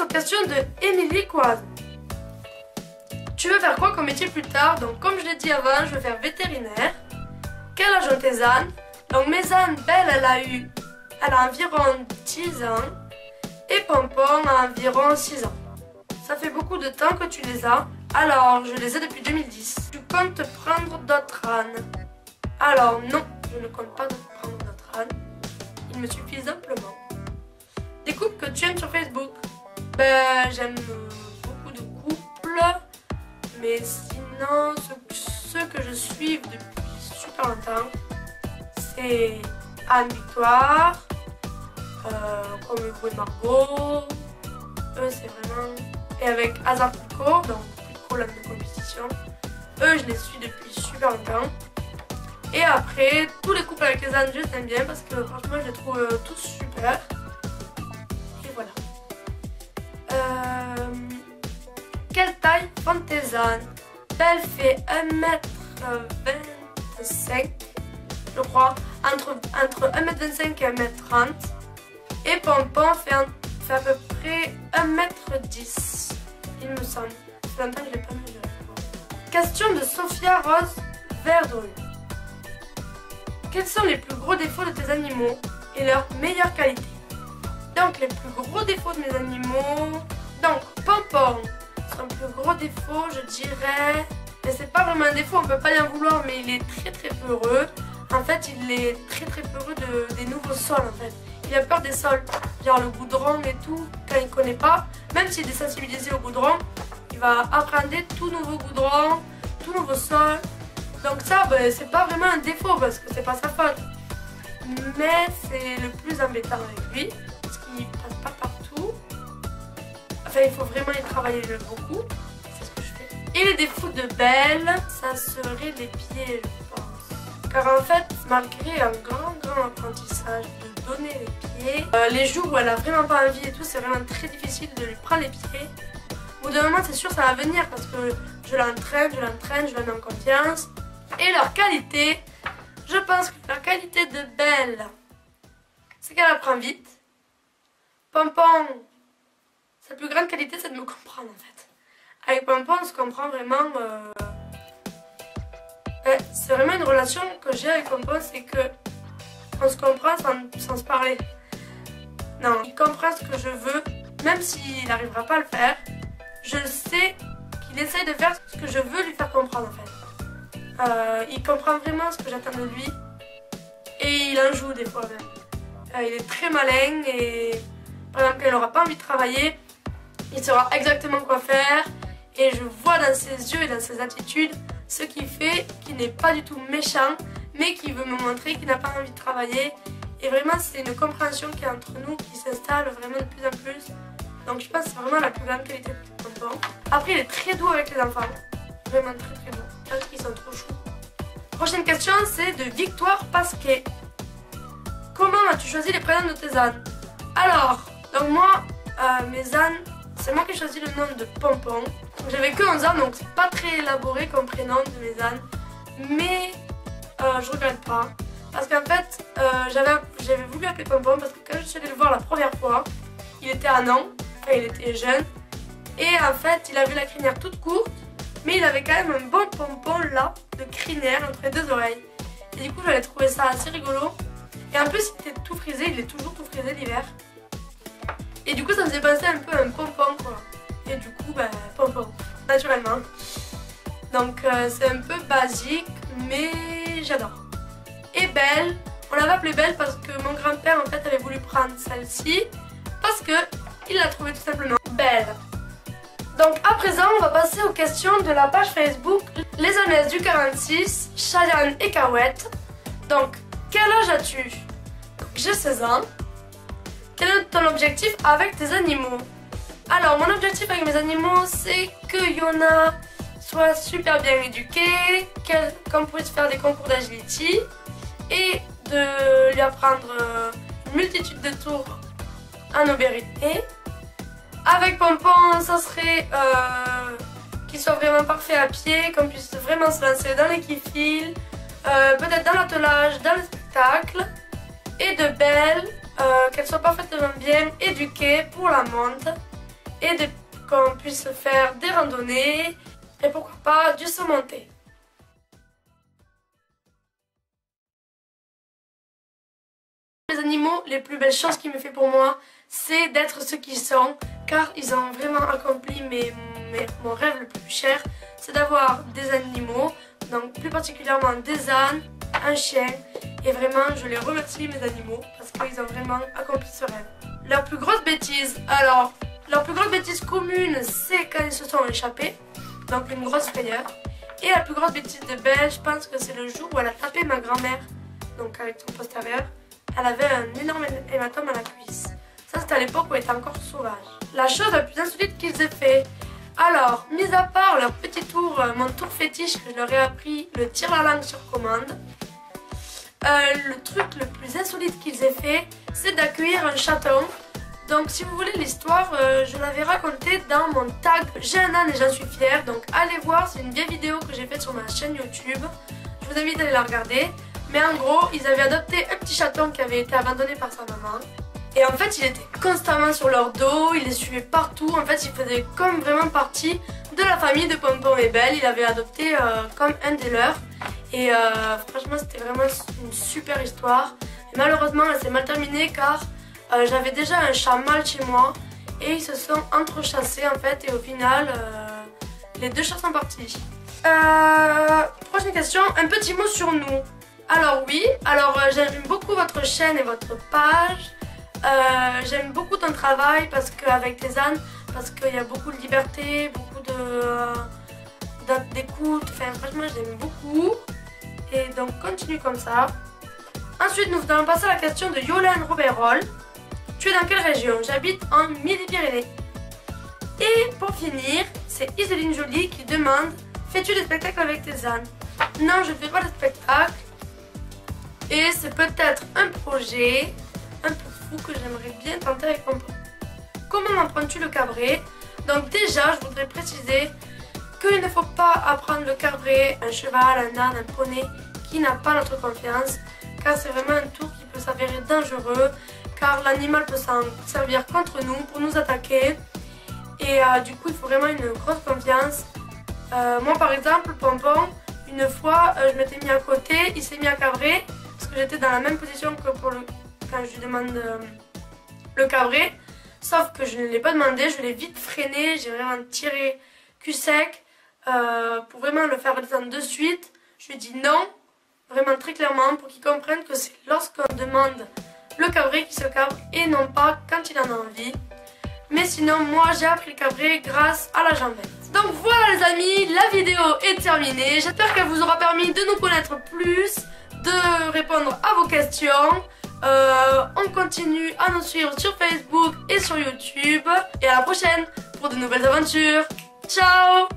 question de Émilie Coise. Tu veux faire quoi comme métier plus tard? Donc comme je l'ai dit avant, je veux faire vétérinaire. Quel âge ont tes ânes? Donc mes ânes, Belle, elle a environ 10 ans. Et Pompon a environ 6 ans. Ça fait beaucoup de temps que tu les as. Alors, je les ai depuis 2010. Tu comptes prendre d'autres ânes? Alors non, je ne compte pas prendre d'autres ânes. Il me suffit amplement. Des couples que tu aimes sur Facebook? Ben, j'aime beaucoup de couples. Mais sinon, ceux que je suis depuis super longtemps, c'est Anne-Victoire, comme Hugo et Margot. Eux, c'est vraiment... Et avec Hazard Pico, donc Pico, l'âne de compétition. Eux, je les suis depuis super longtemps. Et après, tous les couples avec les ânes, je les aime bien parce que franchement, je les trouve tous super. Et voilà. Quelle taille font tes ânes? Belle fait 1m25, je crois, entre 1m25 et 1m30. Et Pompon fait à peu près 1m10, il me semble. Ça fait longtemps que je l'ai pas mesuré. Question de Sophia Rose Verdru. Quels sont les plus gros défauts de tes animaux et leurs meilleures qualités? Donc les plus gros défauts de mes animaux. Donc Pompon, son plus gros défaut, je dirais, mais c'est pas vraiment un défaut, on peut pas y en vouloir, mais il est très peureux. En fait, il est très peureux des nouveaux sols en fait. Il a peur des sols, genre le goudron et tout, quand il connaît pas. Même s'il est sensibilisé au goudron, il va apprendre tout nouveau goudron, tout nouveau sol. Donc ça, ben, c'est pas vraiment un défaut parce que c'est pas sa faute. Mais c'est le plus embêtant avec lui, parce qu'il passe pas partout. Enfin, il faut vraiment y travailler beaucoup. C'est ce que je fais. Et les défauts de Belle, ça serait les pieds, je pense. Car en fait, malgré un grand apprentissage de donner les pieds, les jours où elle a vraiment pas envie et tout, c'est vraiment très difficile de lui prendre les pieds. Au bout d'un moment, c'est sûr, ça va venir parce que je l'entraîne, je la mets en confiance. Et leur qualité, je pense que la qualité de Belle, c'est qu'elle apprend vite. Pompon, sa plus grande qualité, c'est de me comprendre en fait. Avec Pompon, on se comprend vraiment. C'est vraiment une relation que j'ai avec Pompon, c'est que on se comprend sans se parler. Non, il comprend ce que je veux, même s'il n'arrivera pas à le faire. Je sais qu'il essaye de faire ce que je veux lui faire comprendre en fait. Il comprend vraiment ce que j'attends de lui et il en joue des fois même. Il est très malin et par exemple quand il n'aura pas envie de travailler, il saura exactement quoi faire et je vois dans ses yeux et dans ses attitudes ce qu'il fait, qui n'est pas du tout méchant mais qui veut me montrer qu'il n'a pas envie de travailler et vraiment c'est une compréhension qui est entre nous qui s'installe vraiment de plus en plus. Donc je pense que c'est vraiment la plus grande qualité de Pompon. Après il est très doux avec les enfants, vraiment très doux. Je pense qu'ils sont trop choux. Prochaine question, c'est de Victoire Pasquet. Comment as-tu choisi les prénoms de tes ânes? Alors, donc moi, mes ânes, c'est moi qui ai choisi le nom de Pompon. J'avais que 11 ans, donc c'est pas très élaboré comme prénom de mes ânes. Mais je regrette pas. Parce qu'en fait, j'avais voulu appeler Pompon parce que quand je suis allée le voir la première fois, il était un an, enfin il était jeune. Et en fait, il avait la crinière toute courte. Mais il avait quand même un bon pompon là, de crinière entre les deux oreilles. Et du coup j'avais trouvé ça assez rigolo. Et en plus il était tout frisé, il est toujours tout frisé l'hiver. Et du coup ça me faisait penser un peu à un pompon quoi. Et du coup bah pompon, naturellement. Donc c'est un peu basique mais j'adore. Et Belle, on l'avait appelée Belle parce que mon grand-père en fait avait voulu prendre celle-ci. Parce que il l'a trouvée tout simplement belle. Donc à présent, on va passer aux questions de la page Facebook Les Honnêtes du 46, Cheyenne et Cahouette. Donc, quel âge as-tu? J'ai 16 ans. Quel est ton objectif avec tes animaux? Alors, mon objectif avec mes animaux, c'est que Yona soit super bien éduquée, qu'on puisse faire des concours d'agility et de lui apprendre une multitude de tours en aubérité. Avec Pompon, ça serait qu'il soit vraiment parfait à pied, qu'on puisse vraiment se lancer dans l'équifile, peut-être dans l'attelage, dans le spectacle. Et de Belle, qu'elle soit parfaitement bien éduquée pour la monte et qu'on puisse faire des randonnées et pourquoi pas du saut monté. Les animaux, les plus belles choses qu'il me fait pour moi, c'est d'être ce qu'ils sont, car ils ont vraiment accompli mon rêve le plus cher, c'est d'avoir des animaux, donc plus particulièrement des ânes, un chien, et vraiment je les remercie mes animaux parce qu'ils ont vraiment accompli ce rêve. Leur plus grosse bêtise, alors leur plus grosse bêtise commune, c'est quand ils se sont échappés, donc une grosse frayeur. Et la plus grosse bêtise de Belle, je pense que c'est le jour où elle a tapé ma grand-mère, donc avec son postérieur. Elle avait un énorme hématome à la cuisse. Ça c'était à l'époque où elle était encore sauvage. La chose la plus insolite qu'ils aient fait. Alors, mis à part leur petit tour, mon tour fétiche que je leur ai appris, le tir à la langue sur commande. Le truc le plus insolite qu'ils aient fait, c'est d'accueillir un chaton. Donc si vous voulez l'histoire, je l'avais racontée dans mon tag J'ai un âne et j'en suis fière. Donc allez voir, c'est une vieille vidéo que j'ai faite sur ma chaîne YouTube. Je vous invite à aller la regarder. Mais en gros, ils avaient adopté un petit chaton qui avait été abandonné par sa maman. Et en fait, il était constamment sur leur dos, il les suivait partout. En fait, il faisait comme vraiment partie de la famille de Pompon et Belle. Il avait adopté comme un des leurs. Et franchement, c'était vraiment une super histoire. Et malheureusement, elle s'est mal terminée car j'avais déjà un chat mâle chez moi. Et ils se sont entrechassés en fait. Et au final, les deux chats sont partis. Prochaine question, un petit mot sur nous. Alors oui, j'aime beaucoup votre chaîne et votre page. J'aime beaucoup ton travail parce qu'avec tes ânes, parce qu'il y a beaucoup de liberté, beaucoup d'écoute. Enfin, franchement, j'aime beaucoup. Et donc, continue comme ça. Ensuite, nous allons passer à la question de Yolande Roberol. Tu es dans quelle région? J'habite en Midi-Pyrénées. Et pour finir, c'est Iseline Jolie qui demande: fais-tu des spectacles avec tes ânes? Non, je ne fais pas de spectacle. Et c'est peut-être un projet un peu fou que j'aimerais bien tenter avec mon papa. Comment apprends-tu le cabré? Donc déjà, je voudrais préciser qu'il ne faut pas apprendre le cabré, un cheval, un âne, un poney qui n'a pas notre confiance, car c'est vraiment un tour qui peut s'avérer dangereux, car l'animal peut s'en servir contre nous pour nous attaquer. Et du coup, il faut vraiment une grosse confiance. Moi par exemple, Pompon, une fois, je m'étais mis à côté, il s'est mis à cabrer, parce que j'étais dans la même position que quand je lui demande le cabré, sauf que je ne l'ai pas demandé, je l'ai vite freiné, j'ai vraiment tiré cul sec pour vraiment le faire descendre de suite. Je lui ai dit non, vraiment très clairement, pour qu'il comprenne que c'est lorsqu'on demande le cabré qui se cabre et non pas quand il en a envie. Mais sinon, moi j'ai appris le cabré grâce à la jambette. Donc voilà les amis, la vidéo est terminée. J'espère qu'elle vous aura permis de nous connaître plus, de répondre à vos questions. On continue à nous suivre sur Facebook et sur YouTube. Et à la prochaine pour de nouvelles aventures. Ciao!